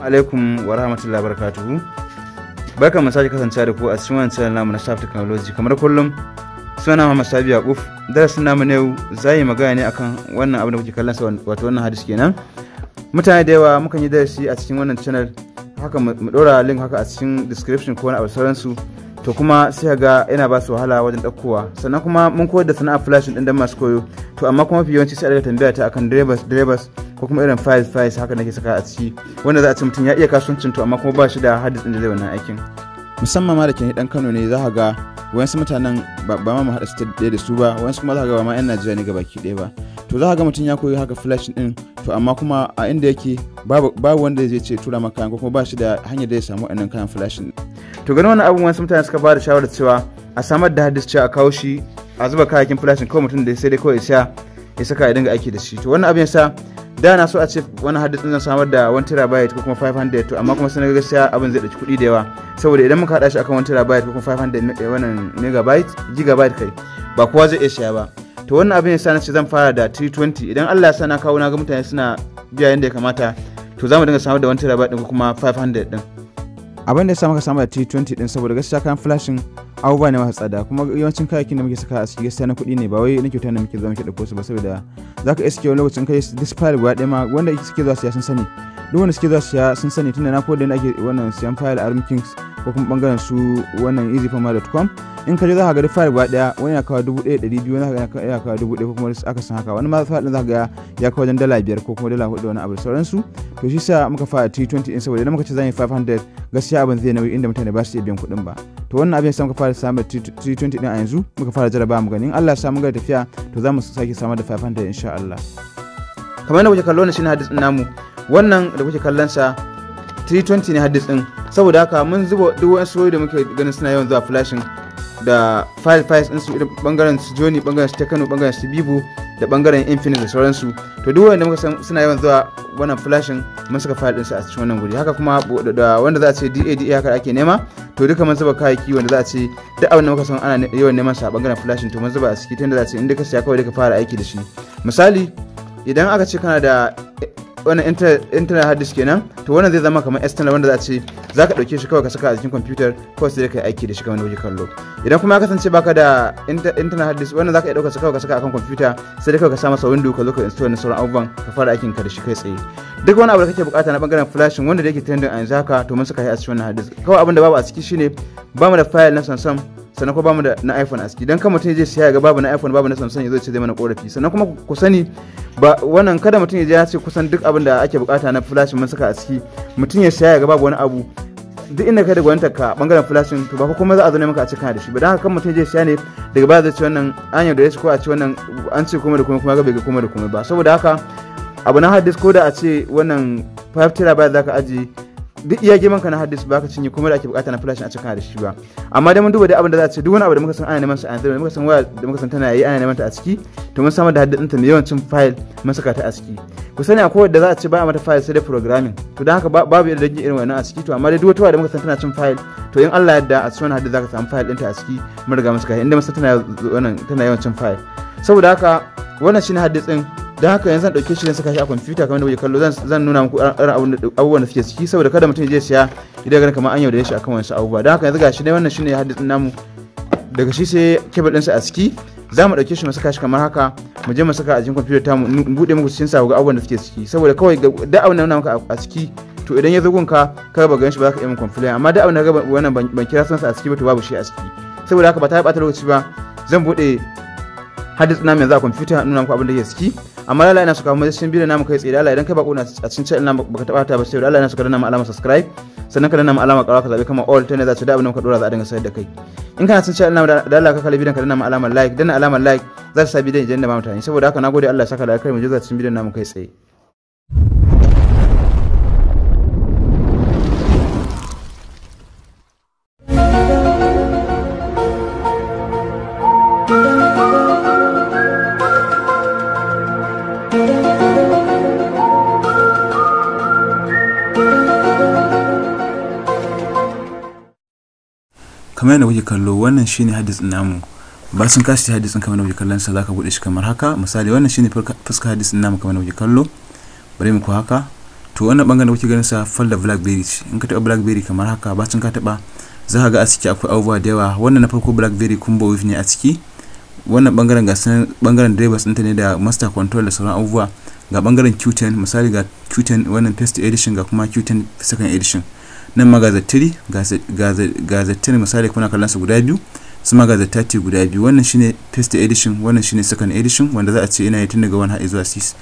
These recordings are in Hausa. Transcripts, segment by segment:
alaikum wa rahmatullahi wa barakatuhu. Barkan mu sake kasancewa da ku a cikin wannan channel namu na Staff Technology. Kamar kullum suna Muhammad Sabi Yakuf. Darasin namu ne yau zai magana ne akan wannan abin da kuke kallon sa, wato wannan hadisi kenan. Mutane da yawa mukan yi darasi a cikin wannan channel, haka mu dora link haka a cikin description ko wani abu sauransu. To kuma sai ga yana ba su wahala wajen ɗaukowa. Sannan kuma mun koyar da sana'ar flashing din dan masu koyo. To amma kuma fi yawanci sai a daga tambaya ta akan drivers ko kuma irin files haka nake saka a ciki, wanda za a ce mutum ya iya kasuwancin to amma kuma ba shi da hadis din da zai wannan aikin. Musamman ma da ke dan Kano ne, za ka ga wayansu mutanen ba ma mu haɗa su ɗaya da su ba, wayansu kuma za ka ga ba ma 'yan Najeriya ne gabaki ɗaya ba. To za ka ga mutum ya koyi haka flashing din, to amma kuma a inda yake babu wanda zai ce tura maka kayan, ko kuma ba shi da hanyar da ya samu wannan kayan flashing. To ganin wannan abubuwan wasu mutane suka ba da shawarar cewa a samar da hadis cewa a kawo shi a zuba kayakin flashing, kawai mutum da sai dai kawai ya saka ya dinga aiki da shi. To wannan abin yasa da na so a ce wani hadis din zan samar da 1 terabyte ko kuma 500, to amma kuma sai na gaskiya abin zai dauki kuɗi da yawa, saboda idan muka hada shi akan 1 terabyte ko kuma 500 wannan gigabyte kai ba kowa zai iya siya ba. To wannan abin yasa na ce zan fara da 320. Idan Allah ya sa na kawo na ga mutane suna biya yanda ya kamata, to zamu dinga samar da 1 terabyte din ko kuma 500 din. Abin da ya sa muka samar da 320 din saboda gaskiya kayan flashing abubuwa ne masu tsada, kuma yawancin kayakin da muke saka a ciki gaskiya na kuɗi ne, ba wai na kyauta ne muke zuwa muke ɗauko su ba, saboda za ka iske wani lokacin kai this file guda ɗaya ma wanda suke zuwa siya sun sani, duk wanda suke zuwa siya sun sani, tunda na koda ake wannan siyan file a Kings ko kuma bangaren su wannan easyfarmer.com. in ka je za ka ga file guda ɗaya wani ya kawo 1,200, wani ya kawo 1,000 ko kuma aka san haka, wani ma file ɗin za ka ga ya kawo wajen $5 ko kuma $4 wani abu da sauransu. To shi sa muka fara 320 din, saboda idan muka ce zan yi 500 gaskiya abin zai nauyi inda mutane ba su iya biyan kuɗin ba. To wannan abin sai muka fara samar 320 din a yanzu, muka fara jarraba mu gani in Allah ya sa mun ga tafiya, to za mu sake samar da 500 insha Allah. Kamar yadda kuke kallo wannan shine hadis din namu, wannan da kuke kallon sa 320 ne hadis din, saboda haka mun zuba duk wasu da muke ganin suna yawan zuwa flashing da files din su, irin bangaren su Joni, bangaren su Tekano, bangaren su Bibo da bangaren Infinite da sauransu. To duk wanda muka san suna yawan zuwa wannan flashing mun saka file din su a cikin wannan guri. Haka kuma da wanda za a ce DA haka ake nema, to duka mun zuba kayayyaki wanda za a ce duk abin da muka san ana yawan neman sa a bangaren flashing to mun zuba a ciki, ta yadda za a ce inda ka siya kawai da ka fara aiki da shi. Misali idan aka ce kana da wannan internet hard disk kenan, to wannan zai zama kamar external wanda za a ce za ka ɗauke shi kawai ka saka a cikin computer kawai sai ka yi aiki da shi kamar da kuke kallo. Idan kuma ya kasance baka da internet hard disk, wannan za ka iya ɗauka kawai ka saka akan computer sai dai kawai ka sa masa window ka zo ka install na sauran abubuwan ka fara aikin ka da shi kai tsaye. Duk wani abu da kake bukata na bangaren flashing wanda da yake trending a yanzu haka, to mun saka shi a cikin wannan hard disk. Kawai abin da babu a ciki shine bamu da file na Samsung, sannan kuma bamu da na iPhone a ciki. Dan kan mutum ya je siya ga babu na iPhone babu na Samsung ya zo ce zai mana korafi. Sannan kuma ku sani ba wannan kada mutum ya je ya ce kusan duk abin da ake bukata na flashing mun saka a ciki, mutum ya siya ga babu wani abu. Duk inda kai da gwaninta ka bangaren flashing, to ba fa kuma za a zo ne maka a ce kana da shi ba. Dan haka kan mutum ya je siya ne daga baya zai ce wannan an yau da ya ci, ko a ce wannan an ce kuma da kuma ga bai ga kuma da kuma ba. Saboda haka abu na hard disk ko da a ce wannan 5 terabyte zaka aje, duk iya girman ka na hard disk ba ka cinye kuma da ake bukata na flashing a cikin da shi ba. Amma dai mun duba da abin da za a ce duk wani abu da muka san ana neman sa a yanzu, muka san waya da muka san tana yi ana neman ta a ciki, to mun samar da hard disk ɗinta mai yawancin file mun saka ta a ciki. Ku sani akwai wadda za a ce ba a mata file sai dai programming, to don haka babu yadda dangin irin wannan a ciki. To amma dai duk wata waya da muka san tana cin file, to in Allah yadda a cikin hard disk zaka samu file ɗinta a ciki mun riga mun saka, inda mun san tana yawancin file. Saboda haka wannan shine hard disk ɗin. Don haka yanzu zan dauke shi zan saka shi a kwamfuta kamar da kuke kallo, zan nuna muku abubuwan da suke ciki, saboda kada mutum ya je siya idan ganin kamar an yaudare shi akan wasu abubuwa. Don haka yanzu gashi ne wannan shine hard disk namu, daga shi sai cable ɗinsa a ciki. Za mu dauke shi mu saka shi kamar haka, mu je mu saka a cikin kwamfuta ta mu bude muku cikin sa ga abubuwan da suke ciki, saboda kawai da abin da nuna maka a ciki, to idan ya zo gunka ka ba gan shi ba za ka iya mun complain. Amma da abin da ga wannan ban kira sunansa a ciki ba, to babu shi a ciki. Saboda haka ba ta bata lokaci ba, zan bude hard disk namu yanzu a kwamfuta nuna muku abin da ke ciki. Amma Allah yana suka mu cikin bidiyon namu kai tsaye. Allah idan kai bako na a cikin channel namu baka taba ta ba, sai Allah yana suka danna mu alamar subscribe, sannan ka danna mu alamar ƙarawa ka zabe kamar all, tana za ta da abin da muka dora za a dinga sayar da kai. In kana cikin channel namu da Allah ka kalli bidiyon ka danna mu alamar like, danna alamar like za ta sa bidiyon idan da ma mutane. Saboda haka nagode, Allah ya saka da kai mu je za cikin bidiyon namu kai tsaye. Kamar yadda kuke kallo, wannan shine hadis din namu. Ba sun kashi hadis din kamar yadda kuke kallon sa, zaka bude shi kamar haka. Misali wannan shine fuska hadis din namu kamar yadda kuke kallo. Bari mu ku haka. to wannan bangaren da kuke ganin sa folder blackberry in ka taba blackberry kamar haka bacin ka taba za ka ga a ciki akwai abubuwa da yawa. Wannan na farko blackberry combo with ne a ciki. Wannan bangaren ga sanan bangaren drivers ɗinta ne da master control da sauran abubuwa. Ga bangaren Q10 misali ga Q10 wannan first edition ga kuma Q10 second edition. Nan ma ga Z3 ga Z10 misali kuna kallon su guda biyu, su ma ga Z30 guda biyu. Wannan shine first edition, wannan shine second edition wanda za a ce ina yi tun daga 1 har zuwa 6.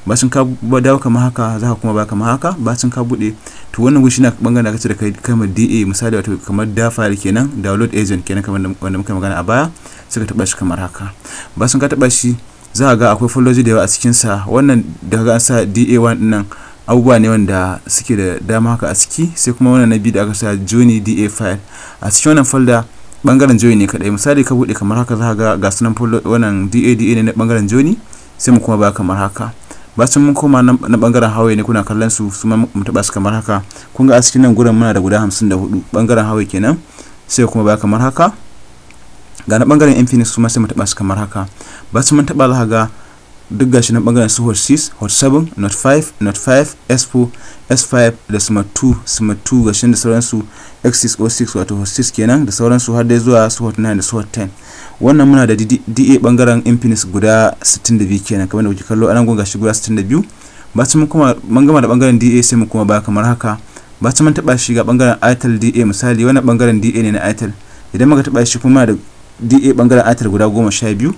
bacin ka dawo kamar haka za ka kuma ba kamar haka. Bacin ka bude to wannan gushi na bangaren da kace da kai kamar DA misali wato kamar da file kenan, download agent kenan kamar wanda muka magana a baya, sai ka taba shi kamar haka. Bacin ka taba shi za ka ga akwai folder da yawa a cikin sa. Wannan da ga an sa DA1 din nan abubuwa ne wanda suke da dama haka a ciki. Sai kuma wannan na biyu da aka sa Johnny DA file a cikin wannan folder bangaren Johnny ne kadai. Misali ka bude kamar haka za ka ga sunan folder wannan DA ne na bangaren Johnny, sai mu kuma ba kamar haka. Bacin mun koma na bangaren Hawaii ne kuna kallon su mu taba su kamar haka. Kun ga a cikin nan gurin muna da guda 54 bangaren Hawaii kenan, sai kuma ba kamar haka. Ga na bangaren Infinix su ma sai mu taba su kamar haka. Bacin mun taba za ga duk gashi na bangaren su hot 6, hot 7, not 5, not 5, S4, S5 da smart 2 gashi da sauransu, X6 O6 wato hot 6 kenan da sauransu har dai zuwa su hot 9 da su hot 10. Wannan muna da DA bangaren Infinix guda 62 kenan kamar da kuke kallo anan gun gashi guda 62. Bacin mun kuma mun gama da bangaren DA sai mu kuma ba kamar haka. Bacin mun taba shi ga bangaren Itel DA misali wannan bangaren DA ne na Itel. Idan muka taba shi kuma da DA bangaren Itel guda 12.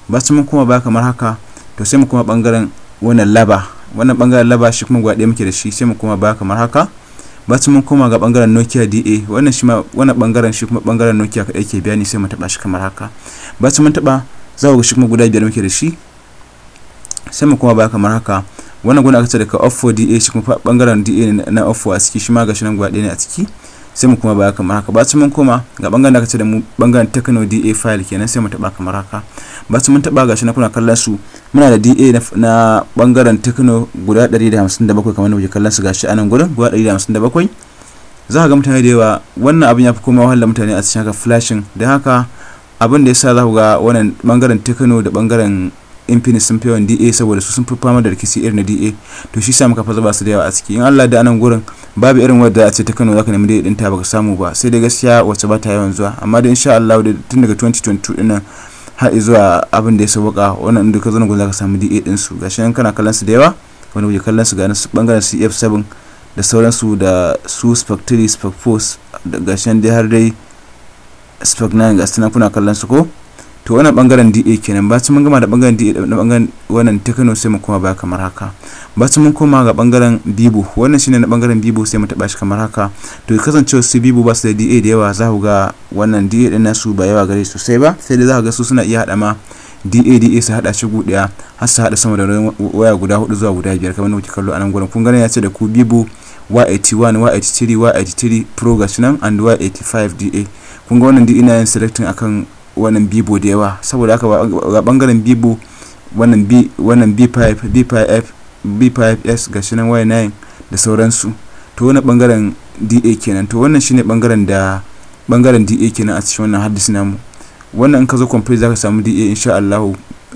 Bacin mun kuma ba kamar haka to sai mu kuma bangaren wannan bangaren laba shi kuma gwade muke da shi sai mu kuma ba kamar haka. Bacin mun koma ga bangaren Nokia DA wannan shi ma wannan bangaren shi kuma bangaren Nokia kadai ke bayani sai mu taba shi kamar haka. Bacin mun taba za ku ga shi kuma guda 5 muke da shi sai mu kuma ba kamar haka. Wannan gona aka ce daga Oppo DA shi kuma bangaren DA na Oppo a ciki shi ma ga shi nan gwade ne a ciki sai mu kuma ba kamar haka. Bacin mun koma ga bangaren da aka ce da mu bangaren Tecno DA file kenan sai mu taba kamar haka. Bacin mun taba gashi na kuna kallon su muna da DA na bangaren Tecno guda 157 kamar da kuke kallon su gashi anan gurin guda 157. Za ka ga mutane da yawa wannan abin ya fi koma wahala mutane a cikin haka flashing, da haka abin da yasa za ku ga wannan bangaren Tecno da bangaren Infinix sun fi yawan DA saboda su sun fi fama da rikici irin na DA, to shi sa muka fa zaba su da yawa a ciki. In Allah da anan gurin babu irin wadda a ce ta Kano zaka nemi DA din ta baka samu ba, sai dai gaskiya wacce ba ta yawan zuwa, amma da insha Allah tun daga 2022 din nan har zuwa abin da ya sauka wannan inda ka zo nan zaka samu DA din su. Gashi nan kana kallon su da yawa, wanda kuke kallon su ga bangaren CF7 da sauransu da su Spec 3, Spec 4 da gashi nan dai har dai Spec 9 ga sunan kuna kallon su ko. To wannan bangaren DA kenan. Bacin mun gama da bangaren DA da bangaren wannan Tecno sai mu koma ba kamar haka. Bacin mun koma ga bangaren Vivo, wannan shine na bangaren Vivo sai mu taba shi kamar haka. To kasancewa su Vivo ba su da DA da yawa, za ku ga wannan DA din nasu ba yawa gare sosai ba, sai dai za ka ga su suna iya hada ma DA su hada shi guda har su hada sama da waya guda 4 zuwa guda 5 kamar kuke kallo anan gurin. Kun gane ya ce da ku Vivo Y81, Y83, Y83 Pro gashi nan and Y85 DA. Kun ga wannan DA ina yin selecting akan wannan Vivo da yawa, saboda haka ga bangaren Vivo wannan B5S gashi nan Y9 da sauransu. To wannan bangaren DA kenan. To wannan shine bangaren DA kenan a cikin wannan hadisi namu. Wannan in ka zo complete zaka samu DA insha Allah.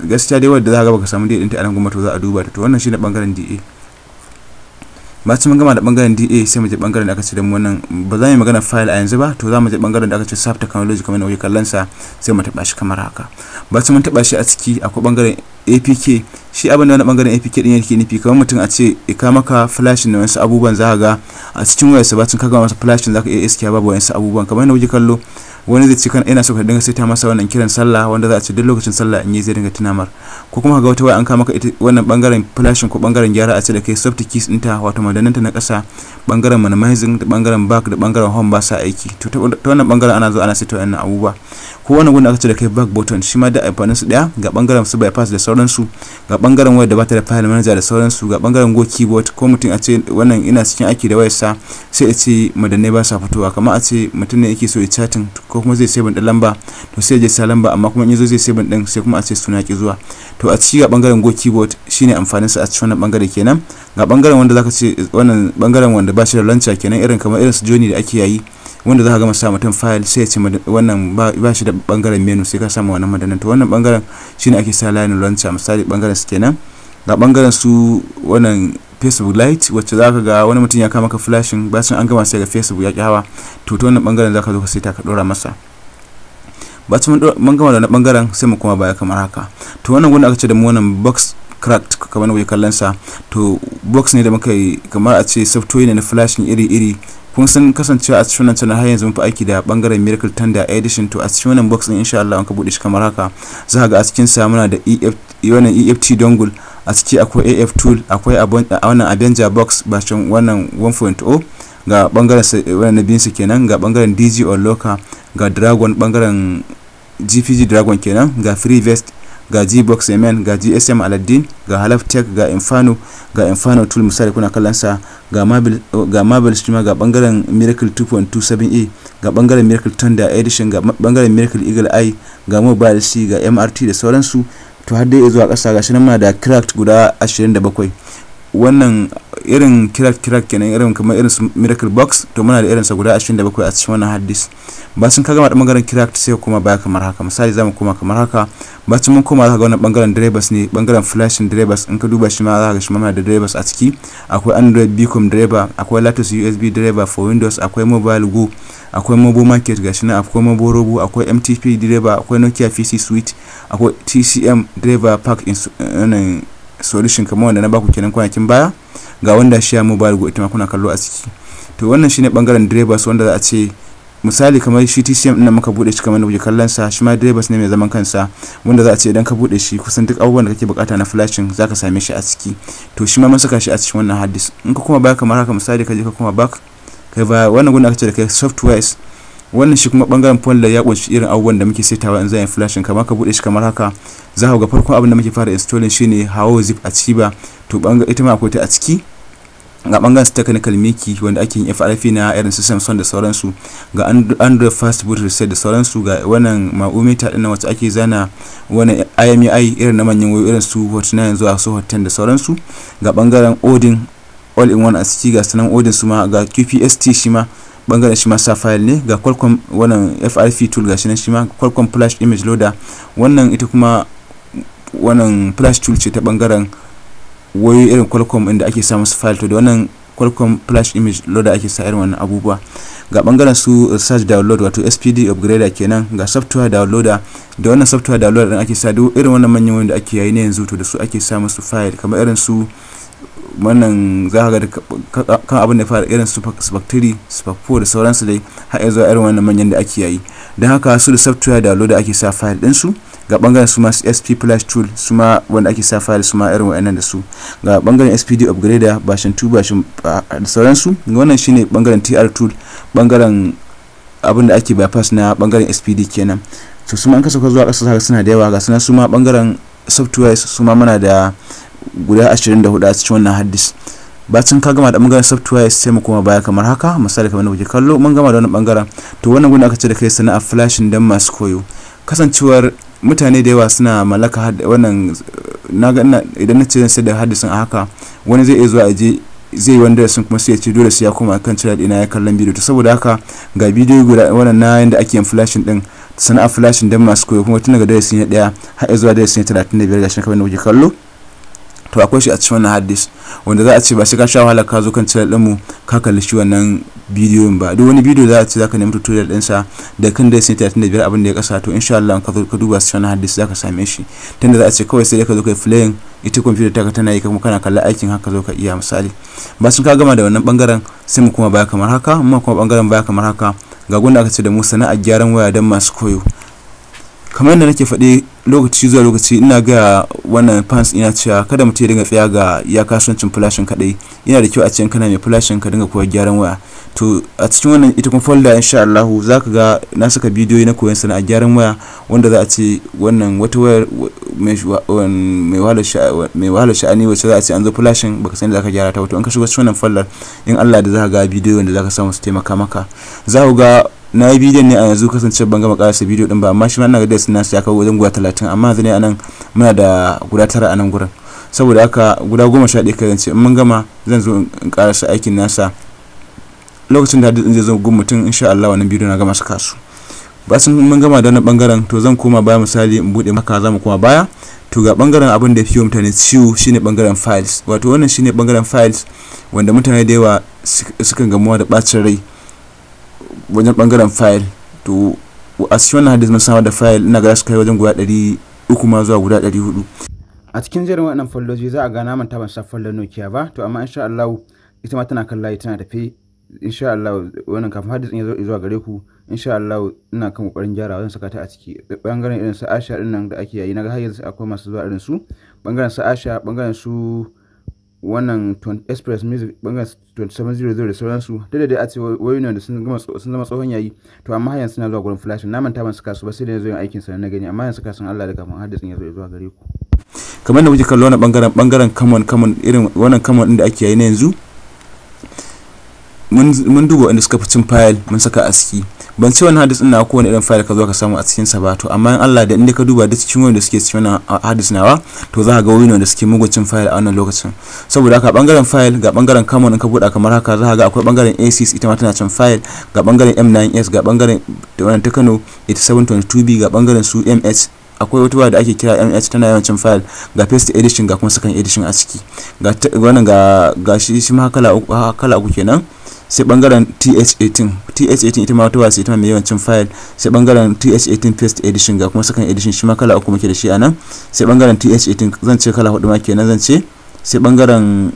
Gaskiya dai wanda zaka ga baka samu DA din ta anan goma to za a duba ta. To wannan shine bangaren DA. Bacin mun gama da bangaren DA sai mu je bangaren da aka ce da mu wannan ba za mu magana file a yanzu ba, to za mu je bangaren da aka ce soft technology kamar na wuce kallon sa sai mu taba shi kamar haka. Bacin mun taba shi a ciki akwai bangaren APK. Shi abin da wannan bangaren APK din yake nufi kamar mutum a ce ka maka flashing da wasu abubuwan za ka ga a cikin wayarsa, bacin ka ga masa flashing zaka iya iskiya babu wasu abubuwan kamar na wuce kallo. Wani zai ce kan ina so ka dinga saita masa wannan kiran sallah wanda za a ce duk lokacin sallah in yi zai dinga tunamar, ko kuma ga wata waya an ka maka wannan bangaren flashing ko bangaren gyara a ce da kai soft keys ɗinta wato madananta na ƙasa, bangaren minimizing da bangaren back da bangaren home ba sa aiki. To ta wannan bangaren ana zo ana saita wannan abubuwa. Ko wannan gunda aka ce da kai back button shi ma da amfanin su daya, ga bangaren su bypass da sauransu, ga bangaren wayar da bata da file manager da sauransu, ga bangaren go keyboard. Ko mutum a ce wannan ina cikin aiki da wayarsa sai a ce madannai ba sa fitowa, kamar a ce mutum ne yake so ya chatting ko kuma zai save din lamba, to sai je sa lamba amma kuma in yazo zai save din sai kuma a ce suna ki zuwa. To a ci ga bangaren go keyboard shine amfanin sa a cikin wannan bangare kenan. Ga bangaren wanda zaka ce wannan bangaren wanda ba shi da launcher kenan, irin kamar irin su Johnny da ake yayi wanda zaka ga masa mutum file sai ya ce wannan ba shi da bangaren menu sai ka samu wannan madannan. To wannan bangaren shine ake sa line launcher misali bangaren su kenan. Ga bangaren su wannan Facebook Lite wacce zaka ga wani mutum ya kama ka flashing bacin an gama sai ga Facebook ya ki hawa, to ta wannan bangaren zaka zo ka saita ka dora masa. Bacin mun gama da wannan bangaren sai mu koma baya kamar haka. To wannan gunda aka ce da mu wannan box cracked kamar wani kallon sa, to box ne da muka yi kamar a ce software ne na flashing iri kun san kasancewa a cikin wannan channel har yanzu mun fi aiki da bangaren Miracle Thunder Edition. To a cikin wannan box din insha Allah an ka bude shi kamar haka, za ka ga a cikin sa muna da EFT dongle, a ciki akwai AF tool, akwai wannan Avenger box bashin wannan 1.0 ga bangaren wannan bin su kenan, ga bangaren DG or Locker, ga Dragon bangaren GPG Dragon kenan, ga Free Vest, ga G-Box Amen, ga GSM Aladdin, ga Half Tech, ga Inferno tool misali kuna kallon sa, ga Marble shi ma ga bangaren Miracle 2.27a, ga bangaren Miracle Thunder Edition, ga bangaren Miracle Eagle Eye, ga Mobile C, ga MRT da sauransu. To har dai zuwa ƙasa gashi nan muna da cracked guda 27. Wannan irin crack kenan, irin kamar irin su Miracle Box, to muna da irin sa guda 27 a cikin wannan hard disk. Bacin ka gama da bangaren cracked sai kuma baya kamar haka, misali zamu koma kamar haka. Bacin mun koma za ka ga wannan bangaren drivers ne, bangaren flashing drivers, in ka duba shi ma za ka ga shi muna da drivers a ciki. Akwai Android Beacon driver, akwai latest USB driver for Windows, akwai Mobile Go, akwai Mobile Market gashi nan, akwai Mobile Robo, akwai MTP driver, akwai Nokia PC Suite, akwai TCM driver pack solution kamar wanda na baku kenan kwanakin baya, ga wanda shi ya Mobile Go ita ma kuna kallo a ciki. To wannan shine bangaren drivers wanda za a ce misali kamar shi TCM din muka bude shi kamar da kuke kallon sa, shi ma drivers ne mai zaman kansa wanda za a ce idan ka bude shi kusan duk abubuwan da kake bukata na flashing zaka same shi a ciki. To shi ma mun saka shi a cikin wannan hard disk. In ka kuma baya kamar haka, misali ka je ka kuma back kai ba wannan gunda aka ce da kai softwares, wannan shi kuma bangaren folder ya kunshi irin abubuwan da muke setawa in zai flashing. Kamar ka bude shi kamar haka, za ka ga farkon abin da muke fara installing shine Hawo Zip a ciki ba, to ita ma akwai ta a ciki. Ga bangaren technical miki wanda ake yin FRP na irin su Samsung da sauransu, ga Android fast boot reset da sauransu, ga wannan ma'umita din wacce ake zana wannan IMEI irin na manyan wayoyi irin su Hot 9 zuwa su Hot 10 da sauransu, ga bangaren Odin all in one a ciki, ga sanan Odin su ma, ga QPST shi ma bangaren shi ma sa file ne, ga Qualcomm wannan FRP tool gashi nan shi ma Qualcomm flash image loader, wannan ita kuma wannan flash tool ce ta bangaren wayoyi irin Qualcomm inda ake sa musu file. To da wannan Qualcomm flash image loader ake sa irin wannan abubuwa. Ga bangaren su search download wato SPD upgrader kenan, ga software downloader, da wannan software downloader din ake sa duk irin wannan manyan wanda ake yayi ne yanzu, to da su ake sa musu file kamar irin su wannan za ka ga kan abin da fara irin su Spark 3, Spark 4 da sauransu dai har zuwa irin wannan manyan da ake yayi. Dan haka su da software downloader ake sa file din su. Ga bangaren su ma SP flash tool su ma wanda ake sa file su ma irin wayannan da su. Ga bangaren SPD upgrader version 2 version da sauransu. Wannan shine bangaren TR tool, bangaren abin da ake bypass na bangaren SPD kenan. To su ma an kasa zuwa kasa suna da yawa, ga sunan su ma bangaren software su ma muna da guda 24 a cikin wannan hard disk. Bacin ka gama da bangaren software sai mu koma baya kamar haka, misali kamar da kuke kallo mun gama da wannan bangaren. To wannan gurin aka ce da kai sana'a flashing dan masu koyo. Kasancewar mutane da yawa suna mallaka wannan, naga idan na ce zan sayar da hard disk a haka, wani zai iya zuwa aje zai wanda sun kuma sai ya ce dole sai ya koma kan channel ina ya kallon bidiyo. To saboda haka ga bidiyo guda wannan na yanda ake yin flashing din, sana'a flashing dan masu koyo, kuma tun daga darasi na 1 har zuwa darasi na 35 gashi kamar da kuke kallo. To akwai shi a cikin wannan hard disk wanda za a ce ba sai ka sha wahala ka zo kan channel din mu ka kalli shi wannan bidiyon ba. Duk wani bidiyo za a ce zaka nemi tutorial din sa da kan da sai 35 abin da ya kasa, to insha Allah ka zo ka duba shi wannan hard disk zaka same shi. Tunda za a ce kawai sai ka zo kai playing, ita computer ta tana yi kuma kana kallon aikin haka zo ka iya misali. Ba sun ka gama da wannan bangaren sai mu kuma baya kamar haka, mu kuma bangaren baya kamar haka, ga gunda aka ce da mu sana'ar gyaran waya dan masu koyo. Kamar yadda nake faɗi lokaci zuwa lokaci ina ga wannan fans ina cewa kada mutum ya dinga tsaya ga ya kasuwancin flashing kadai, yana da kyau a cikin kana mai flashing ka dinga koyar gyaran waya. To a cikin wannan ita kuma folder insha Allah zaka ga na saka bidiyoyi na koyon sana'ar gyaran waya wanda za a ce wannan wata wayar mai wahalar sha'ani wacce za a ce an zo flashing baka san da zaka gyara ta. To in ka shigo cikin wannan folder in Allah da zaka ga bidiyoyin da zaka samu su taimaka maka. Za ku ga na yi bidiyon ne a yanzu, kasance ban gama karasa bidiyo din ba, amma shi ma ina ga da sun nasu ya kawo wajen guda 30, amma yanzu ne anan muna da guda 9 a nan gurin. Saboda haka guda 11 kai zance in mun gama zan zo in karasa aikin nasa lokacin da hadin zai zo gun mutum insha Allah wannan bidiyo na gama saka su. bayan mun gama da wannan bangaren to zan koma baya misali in bude maka zamu koma baya. To ga bangaren abin da ya fi mutane ciwo shine bangaren files, wato wannan shine bangaren files wanda mutane da yawa sukan gamuwa da bacin rai wajen bangaren file. To a cikin wannan hadis mun samar da file ina ga su kai wajen guda 300 ma zuwa guda 400. A cikin jerin waɗannan foldoji za a ga na manta ban sa folder Nokia ba, to amma insha Allah ita ma tana kan layi tana tafi. Insha Allah wannan kafin hadis din ya zo zuwa gare ku, insha Allah ina kan kokarin gyara zan saka ta a ciki. Bangaren irin su Asha din nan da ake yayi naga har yanzu akwai masu zuwa irin su bangaren su Asha, bangaren su wannan Express Music, bangaren 2700 da sauransu. Dai a ce wayoyin da sun zama tsohon yayi, to amma har yanzu suna zuwa gurin flash. Na manta ban saka su ba sai da yanzu yin aikin sa na gani, amma yanzu saka sun Allah da kafin hadis din ya zo zuwa gare ku. Kamar da muke kallo wannan bangaren common irin wannan common din da ake yayi na yanzu, mun duba inda suka fi cin file mun saka a ciki. Ban ce wannan hadis din na kowane irin file ka zo ka samu a cikin sa ba, to amma in Allah da inda ka duba da cikin wanda suke cikin wannan hadis nawa, to za ka ga wani wanda suke mugun cin file a wannan lokacin. Saboda haka bangaren file ga bangaren common in ka buɗa kamar haka za ka ga akwai bangaren A6 ita ma tana cin file, ga bangaren M9S, ga bangaren wannan ta Kano 8722B, ga bangaren su MH, akwai wata da ake kira MH tana yawan cin file, ga first edition ga kuma second edition a ciki. Ga wannan ga shi ma kala uku kenan. Sai bangaren TH18 ita ma wata wasa ita mai yawancin file. Sai bangaren TH18 first edition ga kuma second edition shi ma kala uku muke da shi anan. Sai bangaren TH18 zan ce kala hudu ma kenan zan ce. Sai bangaren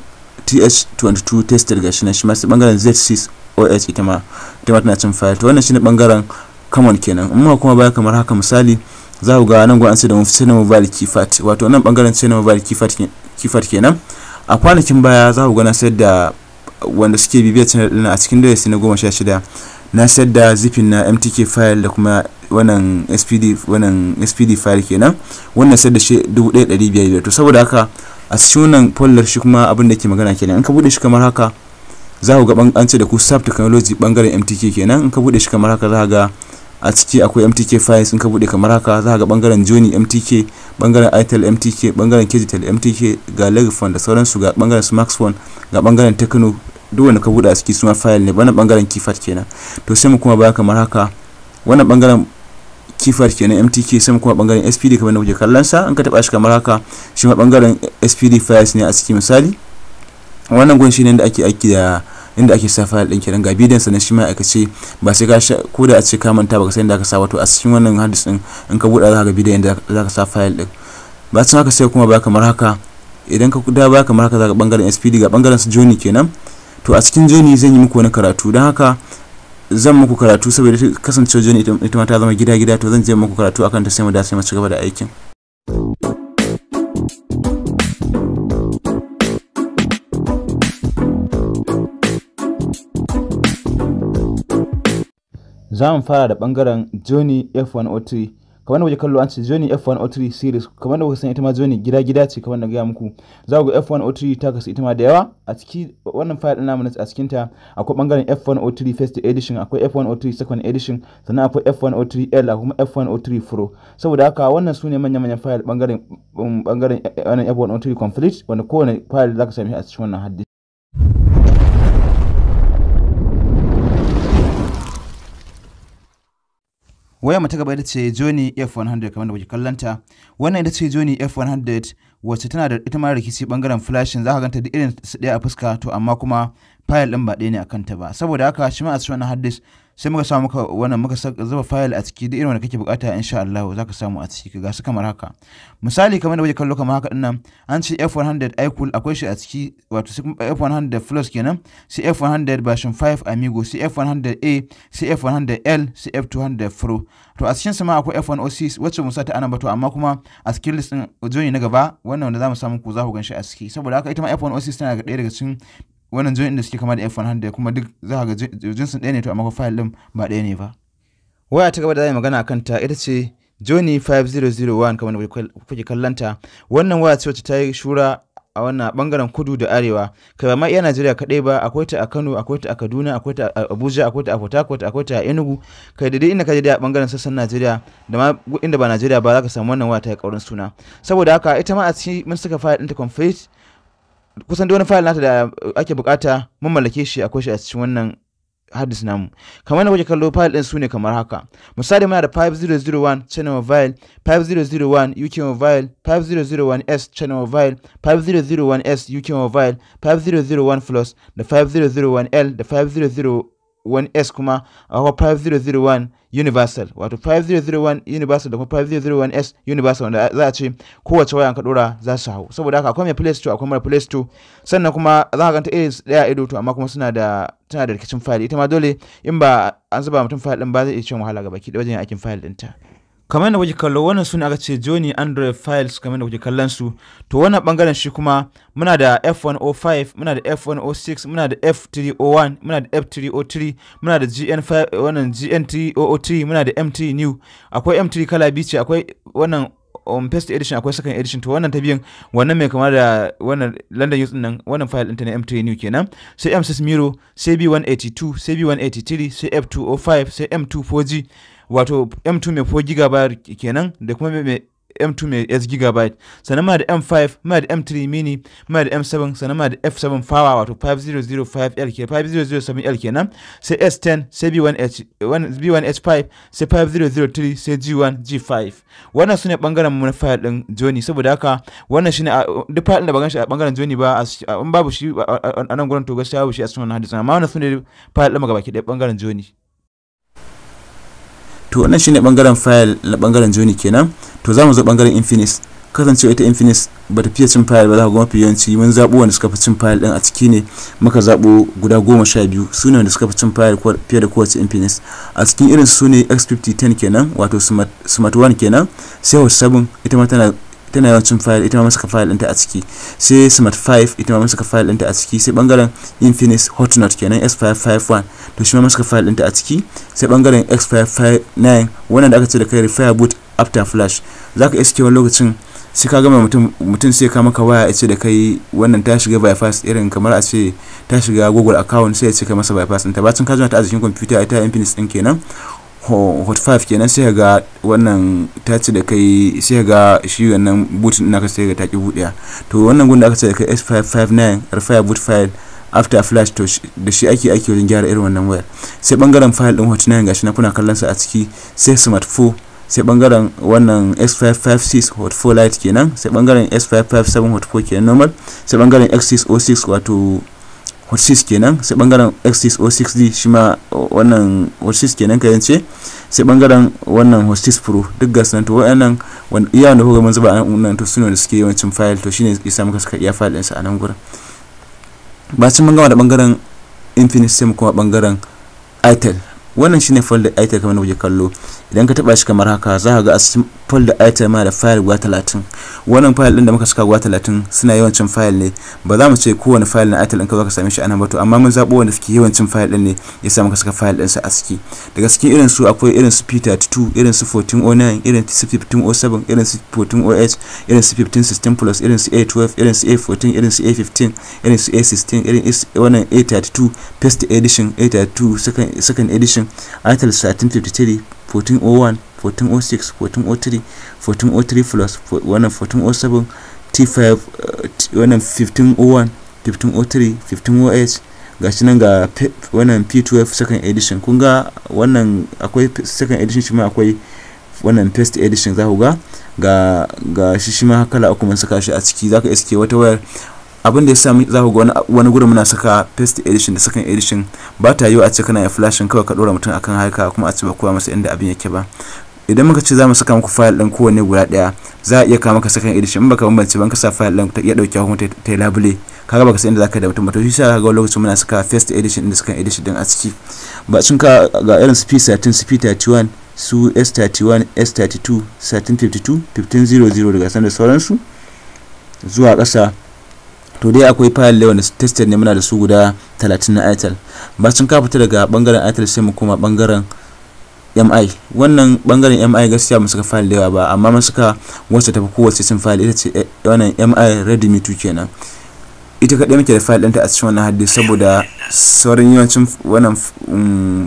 TH22 tested ga shi na shi ma. Sai bangaren Z6OH ita ma tana cin file. To wannan shine bangaren common kenan. Amma kuma baya kamar haka misali za ku ga nan gwa an sai da mobile keyfat, wato nan bangaren sai na mobile keyfat kenan. A kwanakin baya za ku ga na sayar da wanda suke bibiyar channel din a cikin darasi na 16 na sayar da zipping na MTK file da kuma wannan SPD file kenan. Wannan sayar da shi 1500. To saboda haka a cikin wannan folder shi kuma abin da ke magana kenan. In ka bude shi kamar haka za ku ga an ce da ku sub technology bangaren MTK kenan. In ka bude shi kamar haka za ka ga a ciki akwai MTK files. In ka bude kamar haka za ka ga bangaren Johnny MTK, bangaren Itel MTK, bangaren Kigital MTK, ga Legphone da sauransu, ga bangaren Smartphone, ga bangaren Tecno. Duk wanda ka bude a ciki suma file ne, wannan bangaren keyfat kenan. To sai mu kuma baya kamar haka, wannan bangaren keyfat kenan MTK. Sai mu kuma bangaren SPD kamar da kuke kallon sa. In ka taba shi kamar haka shi ma bangaren SPD files ne a ciki misali. Wannan gun shine inda ake aiki da inda ake sa file din kenan. Ga bidiyon sa ne shi ma aka ce ba sai ka ko da a ce ka manta baka san inda aka sa, wato a cikin wannan hadis din in ka buɗa za ka ga bidiyon inda za ka sa file din. Ba sai haka sai kuma ba kamar haka, idan ka da ba kamar haka za ka bangaren SPD ga bangaren su Johnny kenan. To a cikin Johnny zan yi muku wani karatu, don haka zan muku karatu saboda kasancewa Johnny ita ma ta zama gida to zan je muku karatu akan ta sai mu dace mu ci gaba da aikin. Za mu fara da bangaren Johnny F103. Kamar da kuke kallo an ce Johnny F103 series, kamar da kuka san ita ma Johnny gida ce kamar da ga muku. Za ku ga F103 ta kasu ita ma da yawa a ciki. Wannan file din namu a cikin ta akwai bangaren F103 first edition, akwai F103 second edition, sannan akwai F103L, akwai kuma F103 Pro. Saboda haka wannan sune manyan file bangaren wannan F103 complete, wanda kowane file zaka same a cikin wannan hadisi. Waya mata gaba ita ce Johnny F100 kamar da kuke kallanta. Wannan ita ce Johnny F100 wacce tana da ita ma rikici bangaren flashing, za ka ganta duk irin su ɗaya a fuska, to amma kuma file din ba ɗaya ne akan ta ba. Saboda haka shi ma a cikin wannan hard disk sai muka samu muka zuba file a ciki, duk irin wanda kake bukata insha Allah za ka samu a ciki. Ga su kamar haka misali, kamar da kuke kallo kamar haka dinnan an ce F100 iCool akwai shi a ciki, wato F100 Plus kenan, sai F100 version 5 Amigo, sai F100A, sai F100L, sai F200 Pro. To a cikin su ma akwai F106 wacce musa ta anan ba, to amma kuma a cikin list din Johnny na gaba wannan wanda zamu samu ku za ku ganshi a ciki. Saboda haka ita ma F106 tana ɗaya daga cikin wannan Johnny da suke kama da F100, kuma duk za ka ga jinsin ɗaya ne, to amma file din ba ɗaya ne ba. Waya ta gaba da zai magana akan ta ita ce Johnny 5001 kamar da kuke kallanta. Wannan waya ce wacce ta yi shura a wannan bangaren kudu da arewa, kai ba ma iya Najeriya kaɗai ba, akwai ta a Kano, akwai ta a Kaduna, akwai ta a Abuja, akwai ta a Port Harcourt, akwai ta a Enugu, kai da dai inda ka je a bangaren sassan Najeriya da ma inda ba Najeriya ba za ka samu wannan waya ta kaurin suna. Saboda haka ita ma a cikin mun saka file ɗinta complete, kusan duk wani file nata da ake bukata mun mallake shi, akwai shi a cikin wannan harddisk namu. Kamar da kuke kallo file din su ne kamar haka. Misali muna da 5001 channel mobile, 5001 UK mobile, 5001S channel mobile, 5001S UK mobile, 5001 plus da 5001L da 5001S kuma akwai 5001 universal, wato 5001 universal da kuma 5001S universal, wanda za a ce kowace waya ka dora za su hau. Saboda haka akwai mai Play Store akwai mai Play Store, sannan kuma za ka ganta irin daya ido to amma kuma tana da rikicin file. Ita ma dole in ba an zuba mutum file din ba zai iya cin wahala gaba ki da wajen aikin file ɗinta. Kamar da kuke kallo wannan su ne aka ce Johnny Android files kamar da kuke kallon su. To wannan bangaren shi kuma muna da F105, muna da F106, muna da F301, muna da F303, muna da GN5, wannan GN303, muna da M3 new. Akwai M3 kala biyu ce, akwai wannan first edition akwai second edition. To wannan ta biyan wannan mai kama da wannan London Youth nan, wannan file ɗinta na M3 new kenan. Sai M6 Miro, sai B182, sai B183, sai F205, sai M2 4G, wato M2 mai 4 GB kenan da kuma mai M2 mai S GB. Sannan muna da M5, muna da M3 mini, muna da M7, sannan muna da F7 power wato 5005L ke 5007L kenan, sai S10, sai B1H5, sai 5003, sai G1 G5. Wannan sune bangaren mu na file din Johnny. Saboda haka wannan shine duk file din da ba gan shi a bangaren Johnny ba, in babu shi a nan gurin to gaskiya babu shi a cikin wannan hadisi, amma wannan sune file din gaba ki da bangaren Johnny. To wannan shine bangaren file na bangaren Johnny kenan. To zamu zo bangaren Infinix. Kasancewa ita Infinix ba ta fiye cin file ba, za ka ga mafi yawanci mun zabo wanda suka fi cin file din a ciki ne, muka zabo guda 12 su ne wanda suka fi cin file fiye da kowace Infinix. A cikin irin su ne X5010 kenan, wato Smart 1 kenan, sai Hot 7 ita ma tana yawancin file, ita ma saka file ɗinta a ciki, sai Smart 5 ita ma saka file ɗinta a ciki, sai bangaren Infinix Hot Note kenan S551 to shi ma saka file ɗinta a ciki, sai bangaren X559 wannan da aka ce da kai Fire Boot After Flash. Zaka iske wani lokacin sai ka gama mutum sai ka maka waya ya ce da kai wannan ta shiga bypass, irin kamar a ce ta shiga Google account, sai ya ce kai masa bypass ɗinta bacin ka zo ta a jikin computer ita Infinix ɗin kenan Hot 5 kenan, sai ga wannan ta ce da kai, sai ga shi wannan boot din naka sai ga ta ki buɗewa. To wannan gun da aka ce da kai S559 Fire Boot File After Flash to da shi ake wajen gyara irin wannan wayar. Sai bangaren file din Hot 9 gashi na kuna kallon sa a ciki, sai Smart 4, sai bangaren wannan S556 Hot 4 Lite kenan, sai bangaren S557 Hot 4 kenan normal, sai bangaren X606 wato Hot 6 kenan, sai bangaren X606D shi ma wannan Hot 6 kenan kayan ce, sai bangaren wannan Hot 6 Pro. Duk ga sanan to wayannan iya wanda kuka mun zuba a nan to sune da suke yawancin file, to shine yasa muka saka iya file ɗinsa a nan gurin. Bacin mun gama da bangaren Infinix sai mu kuma bangaren Itel. Wannan shine folder Itel kamar da kuke kallo. Idan ka taba shi kamar haka za ka ga a cikin folder Itel ma da file guda 30. Wannan file din da muka saka guda 30 suna yawancin file ne. Ba za mu ce kowane file na Itel in ka zo ka same shi anan ba to, amma mun zabo wanda suke yawancin file din ne yasa muka saka file din sa a ciki. Daga cikin irin su akwai irin su P32, irin su 1409, irin su 1507, irin su 1408, irin su 1516 plus, irin su A12, irin su A14, irin su A15, irin su A16, irin wannan A32 first edition, A32 second edition, Itel 1353, 1401, 1406, 1403, 1403 plus, wannan 1407, T5, wannan 1501, 1503, 1508, gashi nan ga wannan P12 second edition. Kun ga wannan akwai second edition shi ma akwai wannan first edition, za ku ga shi ma kala uku mun saka shi a ciki. Zaka iske wata wayar abin da ya sami za ku ga wani gurin muna saka first edition da second edition, ba ta yiwu a ce kana ya flashing kawai ka dora mutum akan haka kuma a ce ba kowa masa inda abin yake ba. Idan muka ce za mu saka muku file din kowanne guda daya, za a iya kawo maka second edition, in baka bambance ban ka sa file din ta iya dauke kuma ta labule, kaga baka san inda zaka da mutum ba. To shi sa ga lokacin muna saka first edition din da second edition din a ciki. Ba cin ka ga irin su P13, su P31, su S31, S32, 1352, 1500 daga san da sauransu zuwa kasa. To dai akwai file wanda tested ne muna da su guda 30 na Itel. Bacin ka fita daga bangaren Itel sai mu koma bangaren MI. Wannan bangaren MI gaskiya mun saka file da yawa ba, amma mun saka wacce tafi kowace cin file ita ce wannan MI Redmi 2 kenan. Ita kadai muke da file ɗinta a cikin wannan hadisi, saboda sauran yawancin wannan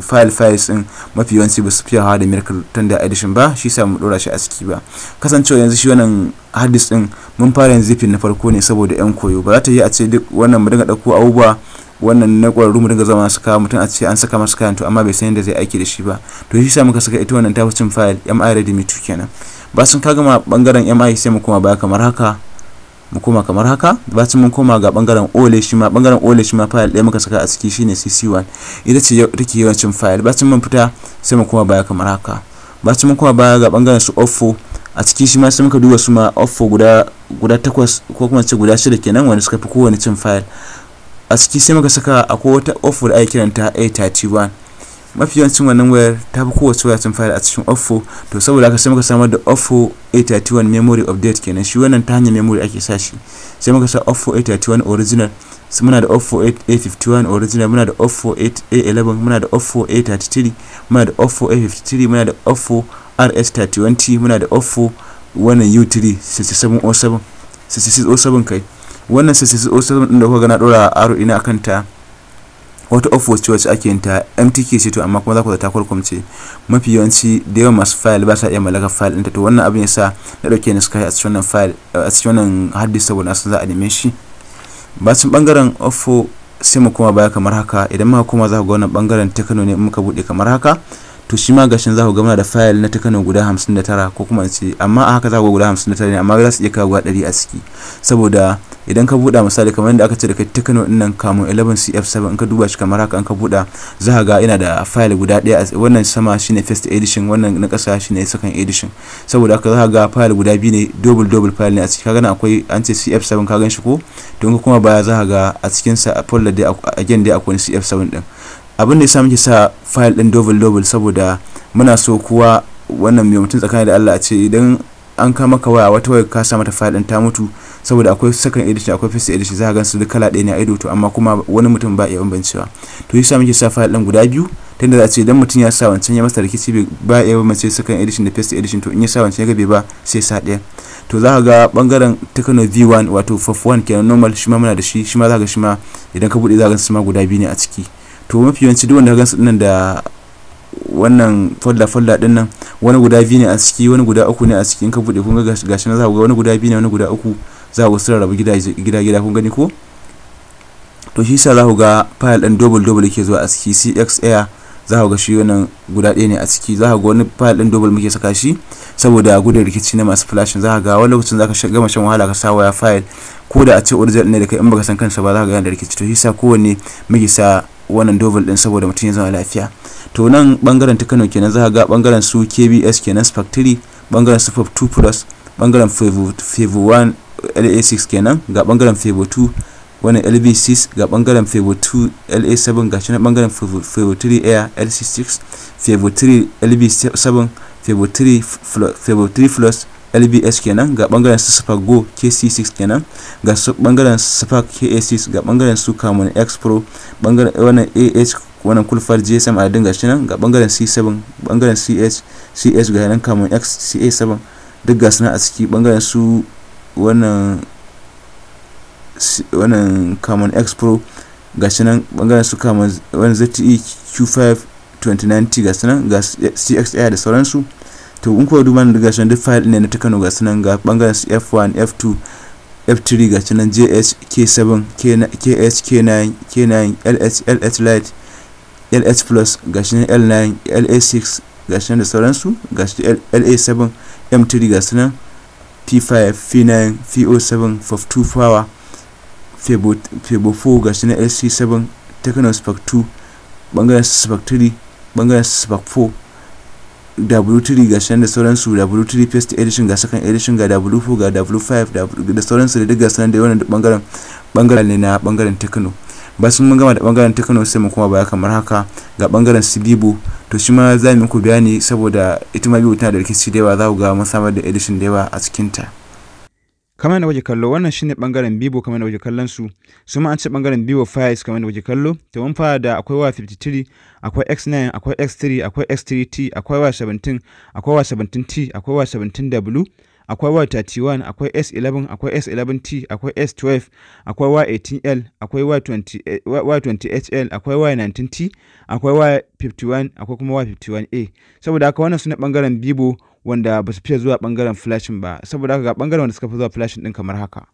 files din mafi yawanci ba su fiye hawa da Miracle Thunder Edition ba, shi sa mu dora shi a ciki ba. Kasancewa yanzu shi wannan hadis din mun fara yin zipping na farko ne saboda yan koyo, ba za ta yi a ce duk wannan mu dinga dauko abubuwa wannan na ƙwararru mu dinga zama saka mutum a ce an saka masa kayan to amma bai san yadda zai aiki da shi ba. To shi sa muka saka ita wannan tafucin file MI ready me to kenan. Bacin ka gama bangaren MI sai mu koma baya kamar haka, bacin mun koma ga bangaren ole shi ma file ɗaya muka saka a ciki shine CC1, ita ce take yawancin file. Bacin mun fita sai mu koma baya kamar haka, bacin mun koma baya ga bangaren su offo a ciki shi ma sai muka duba su ma offo guda 8 ko kuma ce guda 6 kenan wanda suka fi kowane cin file. A ciki sai muka saka akwai wata offo da ake kiranta A31, mafi yawancin wannan wayar ta fi kowace waya cin file a cikin offo. To saboda haka sai muka samar da offo A31 memory update kenan, shi wannan ta hanyar memory ake sa shi. Sai muka sa offo A31 original, muna da offo A51 original, muna da offo A11, muna da offo A33, muna da offo A53, muna da offo RS31T, muna da offo wannan U3 6607 kai. Wannan 6607 din da kuka ga na dora aro ina akan ta wata offo ce wacce ake yin ta MTK ce, to amma kuma za ku ta Qualcomm ce. Mafi yawanci da yawan masu file ba sa iya mallaka file ɗinta, to wannan abin yasa na dauke ni suka a cikin wannan file a cikin wannan hard disk saboda sun za a neme shi. Bacin bangaren offo sai mu koma baya kamar haka, idan muka koma za ku ga wannan bangaren Tecno ne, in muka bude kamar haka to shi ma gashin za ku ga muna da file na Tecno guda 59 ko kuma ce, amma a haka za ku ga guda 59 ne, amma za su iya kawo 100 a ciki saboda idan ka buɗa misali kamar yadda aka ce da kai Tecno din nan kamun 11CF7 in ka duba shi kamar haka, in ka buɗa za ka ga ina da file guda ɗaya, wannan sama shine first edition, wannan na ƙasa shine second edition. Saboda haka za ka ga file guda biyu ne, double file ne a ciki. Ka gani akwai an ce CF7 ka gan shi ko, to in ka kuma baya za ka ga a cikin sa folder dai again dai akwai CF7 din. Abin da yasa muke sa file din double saboda muna so kuwa wannan mai mutum tsakani da Allah a ce idan an kama ka waya wata waya ka sa mata file din ta mutu, saboda akwai second edition akwai first edition za ka gansu duk kala ɗaya ne a ido, to amma kuma wani mutum ba iya bambancewa. To yasa muke sa file din guda biyu, tunda za a ce idan mutum ya sa wancan ya masa rikici ba iya bambance second edition da first edition, to in ya sa wancan ya ga bai ba sai sa ɗaya. To za ka ga bangaren Tecno V1 wato FOF1 kenan normal, shi ma muna da shi ma za ka ga shi ma idan ka bude za ka gansu ma guda biyu ne a ciki. To mafi yawanci duk wanda ka gansu dinnan da wannan folder din nan, wani guda biyu ne a ciki, wani guda 3 ne a ciki. In ka bude kun ga gashi na za ku ga wani guda biyu ne, wani guda 3 za ku sun rabu gida kun gani ko. To shi yasa za ku ga file din double yake zuwa a ciki. CX Air za ku ga shi wannan guda ɗaya ne a ciki. Za ku ga wani file din double muke saka shi saboda gudun rikici na masu flashing. Za ka ga wani lokacin za ka gama shan wahala ka sa waya file ko da a ce original ne da kai in baka san kansa ba za ka ga yana da rikici. To shi yasa kowanne muke sa wannan double din saboda mutum ya zama lafiya. To nan bangaren Tecno kenan za ka ga bangaren su KBS kenan Spark 3, bangaren su Pop 2 Plus, bangaren Favor 1 LA6 kenan, ga bangaren Favor 2 wannan LB6, ga bangaren Favor 2 LA7, ga shi na bangaren Favor 3 Air LC6, Favor 3 LB7, Favor 3 Plus LBS kenan, ga bangaren su Spark Go KC6 kenan, ga bangaren Spark KA6, ga bangaren su Camon X Pro, bangaren wannan AH wannan kulfar GSM a dinga shi nan, ga bangaren C7, bangaren CS ga nan Camon X CA7 duk ga suna a ciki, bangaren su wannan Camon X Pro ga shi nan, bangaren su Camon wannan ZTE Q5 2090 ga sunan, ga CXR da sauransu. To in kuwa duba daga shi duk file ne na Tecno ga sunan, ga bangaren su F1 F2 F3 ga shi nan, JH K7 KH K9 K9 LH Lite LH Plus ga shi nan, L9 LA6 ga shi nan da sauransu, ga shi LA7 M3 ga su nan, P5 P9 P07 FOF2 Power Febo 4 ga shi nan, LC7 Tecno Spark 2, bangaren Spark 3, bangaren Spark 4 W3 ga shi nan da sauransu, W3 first edition ga second edition, ga W4 ga W5 da sauransu da duk ga su nan da wannan bangaren ne na bangaren Tecno. Bayan mun gama da bangaren Tecno sai mu kuma baya kamar haka ga bangaren Bibo. To shi ma za mu muku bayani saboda ita ma Bibo tana da rikici da yawa, za ku ga mun samar da edition da yawa a cikin ta. Kamar da kuke kallo wannan shine bangaren Bibo, kamar da kuke kallon su ma an ce bangaren Bibo Files kamar da kuke kallo. To mun fara da akwai Y53, akwai X9, akwai X3, akwai X3T, akwai Y17, akwai Y17T, akwai Y17W, akwai Y31, akwai S11, akwai S11T, akwai S12, akwai Y18L, akwai Y20HL, akwai Y19T, akwai Y51, akwai kuma Y51A. Saboda haka wannan sune bangaren Bibo wanda ba su fiye zuwa bangaren flashing ba, saboda haka ga bangaren wanda suka fi zuwa flashing din kamar haka.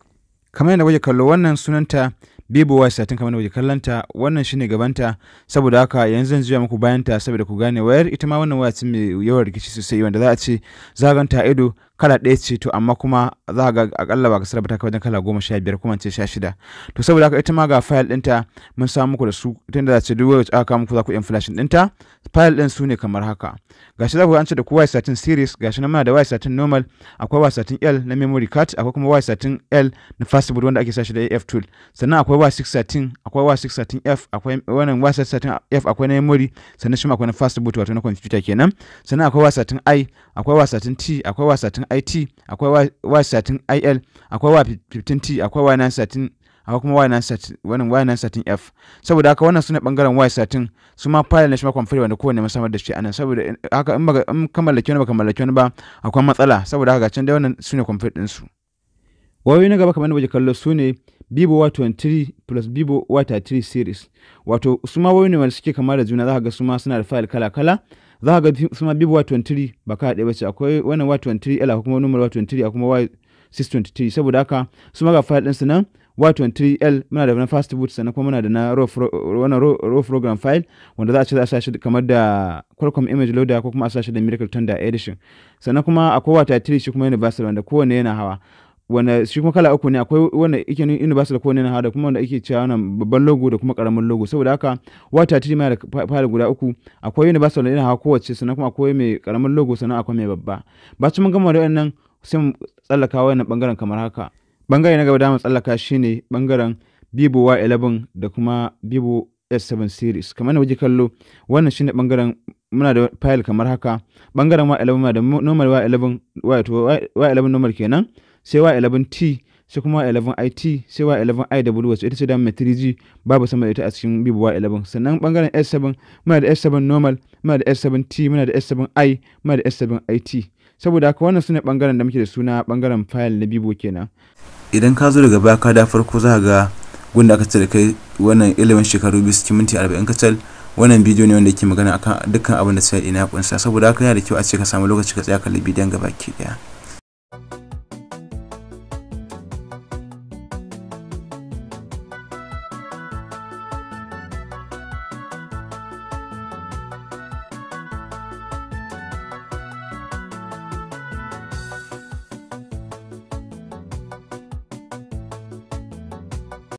Kamar yadda kuke kallo wannan sunanta Bibo Y13 kamar da kuke kallanta, wannan shine gabanta, saboda haka yanzu zan juya muku bayanta saboda ku gane wayar ita ma wannan waya ce mai yawan rikici sosai wanda za a ce za ganta ido kala ɗaya ce to amma kuma za ga akalla ba kasar ba ta kai wajen kala 15 kuma ce 16. To saboda haka ita ma ga file ɗinta mun samu muku da su tunda za ce duk wacce aka kawo muku za ku yi flash ɗinta. File ɗin su ne kamar haka. Gashi za ku ga an ce da ku Y13 series, gashi nan muna da Y13 normal, akwai Y13 L na memory card, akwai kuma Y13 L na fastboot wanda ake sa shi da AF tool. Sannan akwai Y613, akwai Y613F, akwai wannan Y613F akwai na memory, sannan shi ma akwai na fastboot wato na computer kenan. Sannan akwai Y13I, akwai Y13T, akwai Y13IT, akwai Y13IL, akwai Y15T, akwai Y913, akwai kuma Y913F. Saboda haka wannan sune bangaren Y13, su ma file na shi ma kwamfuri wanda kowanne mun samar da shi anan, saboda haka in ka mallaki wani ba ka mallaki wani ba akwai matsala, saboda haka can dai wannan sune kwamfuri din su. Wayoyi na gaba kamar da kuke kallo su ne Bibo Y23 plus Bibo Y33 series, wato su ma wayoyi ne wanda suke kama da juna, za ka ga su ma suna da file kala-kala. Za ka ga su ma Bibo Y23 ba ka haɗe ba ce, akwai wannan Y23L, akwai kuma normal Y23, akwai kuma Y623, saboda haka su ma ga file ɗinsu nan. Y23L muna da na fastboot, sannan kuma muna da na raw program file wanda za a ce za a sa shi kamar da Qualcomm image loader ko kuma a sa shi da Miracle Thunder edition. Sannan kuma akwai Y33 shi kuma universal wanda kowanne yana hawa, wanda shi kuma kala uku ne, akwai wanda yake universal kowanne yana hawa da kuma wanda yake cewa wannan babban logo da kuma karamin logo. Saboda haka Y33 ma da file guda uku, akwai universal da yana hawa kowace, sannan kuma akwai mai karamin logo, sannan akwai mai babba. Bacin mun gama da wannan sai mu tsallaka wannan bangaren kamar haka. Bangare na gaba da mu tsallaka shine bangaren Bibo Y11 da kuma Bibo S7 series. Kamar da kuke kallo, wannan shine bangaren muna da file kamar haka. Bangaren Y11 muna da normal Y11, wato Y11 normal kenan, sai Y11T, sai kuma Y11IT, sai Y11IW wacce ita ce da mai 3G babu sama da ita a cikin Bibo Y11. Sannan bangaren S7 muna da S7 normal, muna da S7T, muna da S7I, muna da S7IT. Saboda haka wannan sune bangaren da muke da suna bangaren file na Bibo kenan. Idan ka zo daga baya ka da farko za ka ga gunda aka ce da kai wannan ilimin shekaru biyu cikin minti 40 kacal. Wannan bidiyo ne wanda yake magana akan dukkan abin da sai ina kunsa, saboda haka yana da kyau a ce ka samu lokaci ka tsaya kalli bidiyon gaba ki daya.